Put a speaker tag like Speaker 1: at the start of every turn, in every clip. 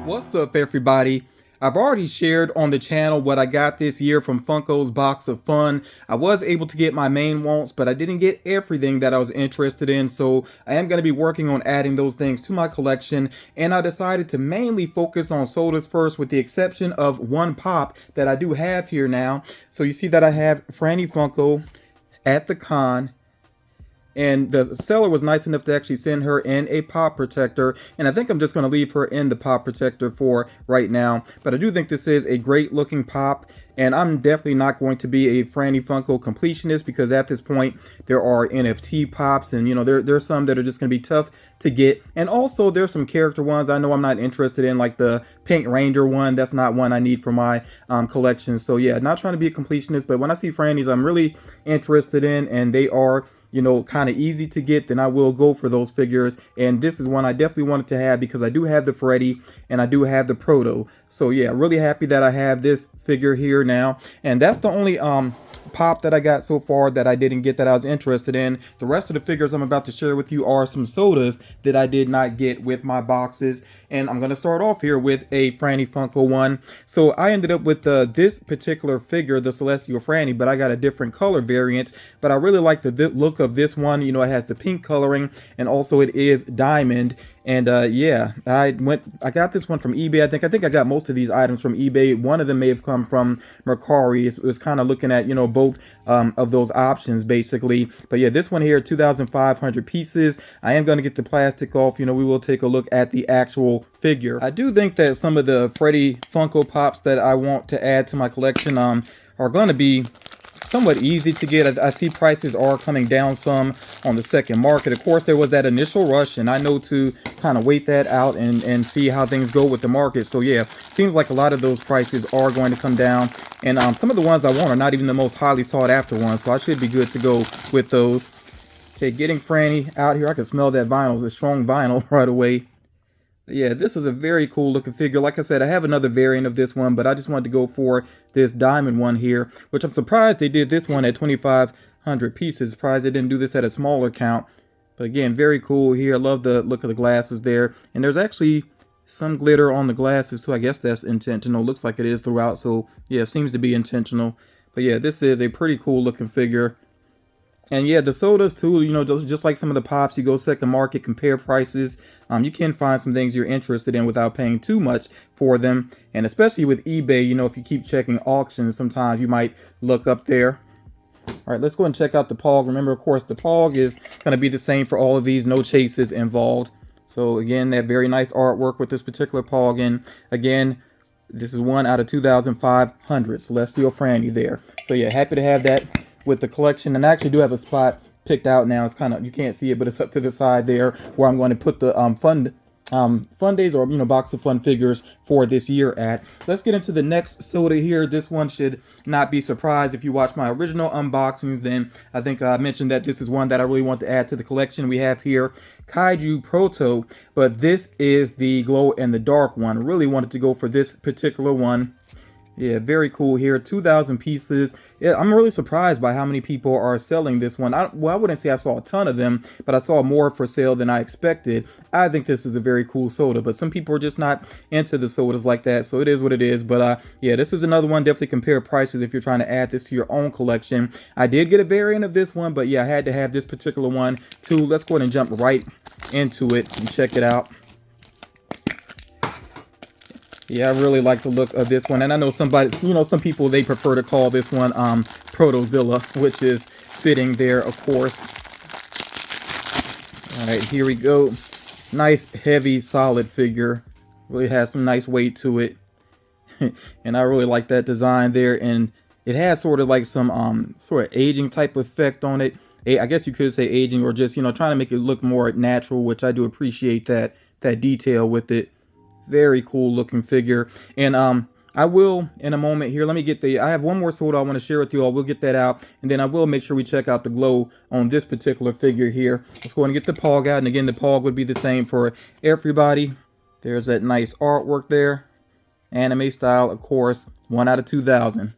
Speaker 1: What's up, everybody? I've already shared on the channel what I got this year from Funko's Box of Fun. I was able to get my main wants, but I didn't get everything that I was interested in, so I am going to be working on adding those things to my collection, and I decided to mainly focus on sodas first, with the exception of one pop that I do have here now. So you see that I have Franny Funko at the con, and the seller was nice enough to actually send her in a pop protector, and I think I'm just going to leave her in the pop protector for right now. But I do think this is a great looking pop, and I'm definitely not going to be a Franny Funko completionist, because at this point there are NFT pops, and you know, there's some that are just going to be tough to get, and also there's some character ones I know I'm not interested in, like the Pink Ranger one. That's not one I need for my collection. So yeah, not trying to be a completionist, but when I see Frannies I'm really interested in, and they are, you know, kind of easy to get, then I will go for those figures. And this is one I definitely wanted to have, because I do have the Freddy and I do have the Proto. So yeah, really happy that I have this figure here now. And that's the only pop that I got so far that I didn't get that I was interested in. The rest of the figures I'm about to share with you are some sodas that I did not get with my boxes. And I'm going to start off here with a Franny Funko one. So I ended up with this particular figure, the Celestial Franny, but I got a different color variant. But I really like the look of this one. You know, it has the pink coloring, and also it is diamond. And yeah, I got this one from eBay. I think I got most of these items from eBay. One of them may have come from Mercari. It was kind of looking at, you know, both of those options basically. But yeah, this one here, 2,500 pieces. I am going to get the plastic off. You know, we will take a look at the actual figure. I do think that some of the Freddy Funko Pops that I want to add to my collection are going to be somewhat easy to get. I see prices are coming down some on the second market. Of course, there was that initial rush, and I know to kind of wait that out and see how things go with the market. So yeah, seems like a lot of those prices are going to come down, and some of the ones I want are not even the most highly sought after ones, so I should be good to go with those. Okay, getting Franny out here. I can smell that vinyl, the strong vinyl right away. Yeah, this is a very cool looking figure. Like I said, I have another variant of this one, but I just wanted to go for this diamond one here, which I'm surprised they did this one at 2,500 pieces. Surprised they didn't do this at a smaller count. But again, very cool here. I love the look of the glasses there. And there's actually some glitter on the glasses, so I guess that's intentional. Looks like it is throughout, so yeah, it seems to be intentional. But yeah, this is a pretty cool looking figure. And yeah, the sodas too, you know, just like some of the pops, you go second market, compare prices. You can find some things you're interested in without paying too much for them. And especially with eBay, you know, if you keep checking auctions, sometimes you might look up there. All right, let's go and check out the Pog. Remember, of course, the Pog is going to be the same for all of these, no chases involved. So again, that very nice artwork with this particular Pog. And again, this is one out of 2,500 Celestial Franny there. So yeah, happy to have that with the collection. And I actually do have a spot picked out now. It's kind of, you can't see it, but it's up to the side there where I'm going to put the fun days, or you know, box of fun figures for this year at. Let's get into the next soda here. This one should not be surprised if you watch my original unboxings. Then I think I mentioned that this is one that I really want to add to the collection. We have here Kaiju Proto, but this is the glow in the dark one. I really wanted to go for this particular one. Yeah, very cool here. 2,000 pieces. Yeah, I'm really surprised by how many people are selling this one. Well, I wouldn't say I saw a ton of them, but I saw more for sale than I expected. I think this is a very cool soda, but some people are just not into the sodas like that, so it is what it is. But yeah, this is another one. Definitely compare prices if you're trying to add this to your own collection. I did get a variant of this one, but yeah, I had to have this particular one too. Let's go ahead and jump right into it and check it out. Yeah, I really like the look of this one, and I know somebody, you know, some people, they prefer to call this one Protozilla, which is fitting there, of course. All right, here we go. Nice, heavy, solid figure. Really has some nice weight to it, and I really like that design there. And it has sort of like some sort of aging type effect on it. I guess you could say aging, or just, you know, trying to make it look more natural, which I do appreciate that detail with it. Very cool looking figure. And I will, in a moment here, let me get I have one more soda I want to share with you all. We'll get that out, and then I will make sure we check out the glow on this particular figure here. Let's go ahead and get the Pog out. And again, the Pog would be the same for everybody. There's that nice artwork there. Anime style, of course. 1 out of 2,000.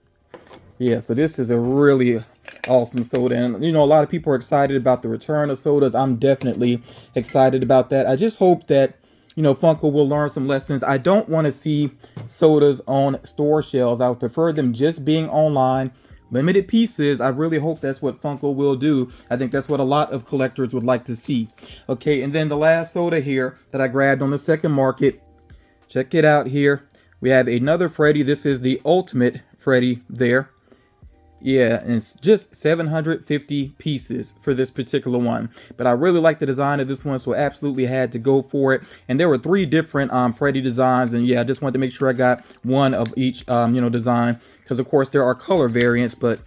Speaker 1: Yeah, so this is a really awesome soda. And, you know, a lot of people are excited about the return of sodas. I'm definitely excited about that. I just hope that, Funko will learn some lessons. I don't want to see sodas on store shelves. I would prefer them just being online, limited pieces. I really hope that's what Funko will do. I think that's what a lot of collectors would like to see. Okay, and then the last soda here that I grabbed on the second market. Check it out here. We have another Freddy. This is the Ultimate Freddy there. Yeah, and it's just 750 pieces for this particular one. But I really like the design of this one, so I absolutely had to go for it. And there were 3 different Freddy designs. And yeah, I just wanted to make sure I got one of each, design. Because, of course, there are color variants. But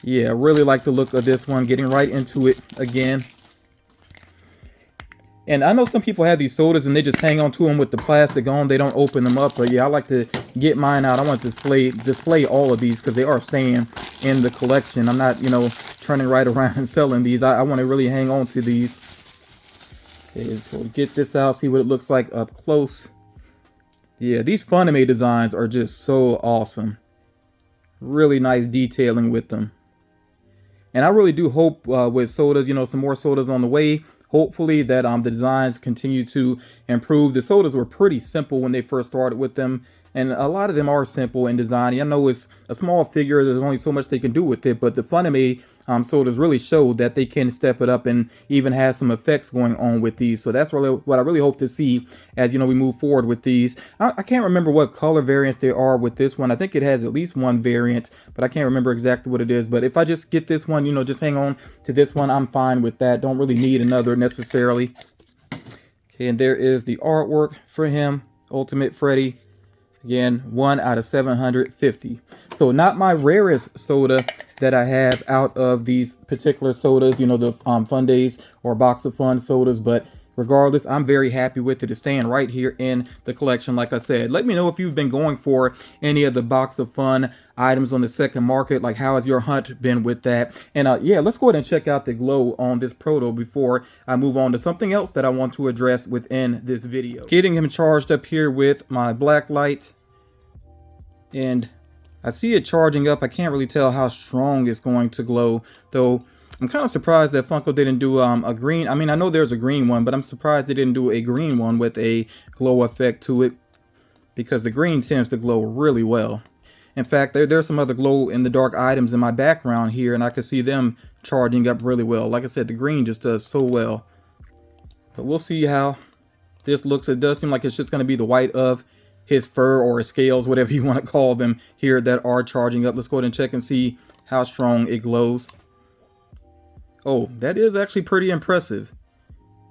Speaker 1: yeah, I really like the look of this one. Getting right into it again. And I know some people have these sodas and they just hang on to them with the plastic on. They don't open them up. But yeah, I like to get mine out. I want to display all of these because they are staying in the collection. I'm not, turning right around and selling these. I want to really hang on to these. Okay, so get this out, see what it looks like up close. Yeah, these Funimation designs are just so awesome. Really nice detailing with them. And I really do hope with sodas, some more sodas on the way. Hopefully that the designs continue to improve. The sodas were pretty simple when they first started with them. And a lot of them are simple in design. I know it's a small figure. There's only so much they can do with it. But the Funimation sodas really showed that they can step it up and even have some effects going on with these. So that's really what I really hope to see as, we move forward with these. I can't remember what color variants there are with this one. I think it has at least one variant, but I can't remember exactly what it is. But if I just get this one, just hang on to this one, I'm fine with that. Don't really need another necessarily. Okay, and there is the artwork for him, Ultimate Freddy. Again, 1 out of 750. So not my rarest soda that I have out of these particular sodas, the Fun Days or Box of Fun sodas. But regardless, I'm very happy with it. It's staying right here in the collection. Like I said, let me know if you've been going for any of the Box of Fun items on the second market. Like, how has your hunt been with that? And yeah, let's go ahead and check out the glow on this proto before I move on to something else that I want to address within this video. Getting him charged up here with my black light, and I see it charging up. I can't really tell how strong it's going to glow, though. I'm kind of surprised that Funko didn't do a green. I mean, I know there's a green one, but I'm surprised they didn't do a green one with a glow effect to it, because the green tends to glow really well. In fact, there's some other glow in the dark items in my background here, and I can see them charging up really well. Like I said, the green just does so well. But we'll see how this looks. It does seem like it's just going to be the white of his fur or his scales, whatever you want to call them here, that are charging up. Let's go ahead and check and see how strong it glows. Oh, that is actually pretty impressive.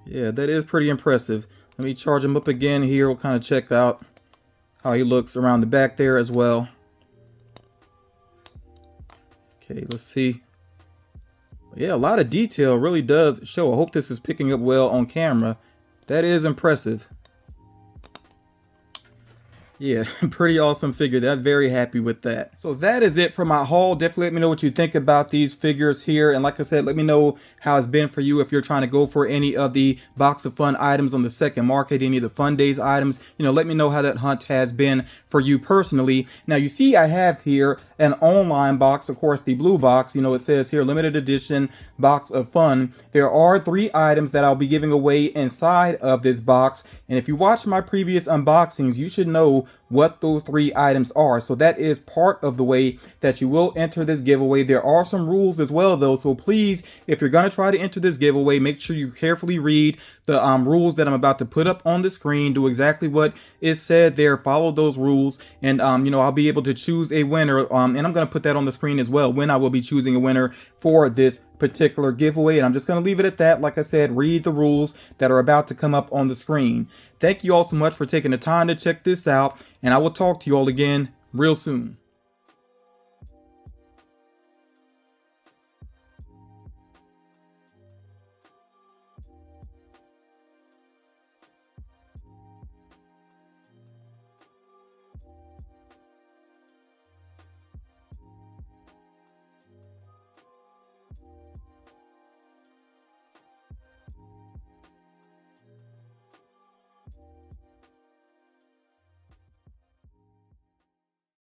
Speaker 1: Yeah, that is pretty impressive. Let me charge him up again here. We'll kind of check out how he looks around the back there as well. Okay, let's see. Yeah, a lot of detail really does show. I hope this is picking up well on camera. That is impressive. Yeah, pretty awesome figure. I'm very happy with that. So that is it for my haul. Definitely let me know what you think about these figures here. And like I said, let me know how it's been for you if you're trying to go for any of the Box of Fun items on the second market, any of the Fun Days items. Let me know how that hunt has been for you personally. Now, you see I have here an online box, of course, the blue box. It says here, limited edition Box of Fun. There are 3 items that I'll be giving away inside of this box. And if you watch my previous unboxings, you should know what those 3 items are. So that is part of the way that you will enter this giveaway. There are some rules as well, though. So please, if you're going to try to enter this giveaway, make sure you carefully read the rules that I'm about to put up on the screen. Do exactly what is said there. Follow those rules, and I'll be able to choose a winner. And I'm going to put that on the screen as well, when I will be choosing a winner for this particular giveaway. And I'm just going to leave it at that. Like I said, read the rules that are about to come up on the screen. Thank you all so much for taking the time to check this out, and I will talk to you all again real soon.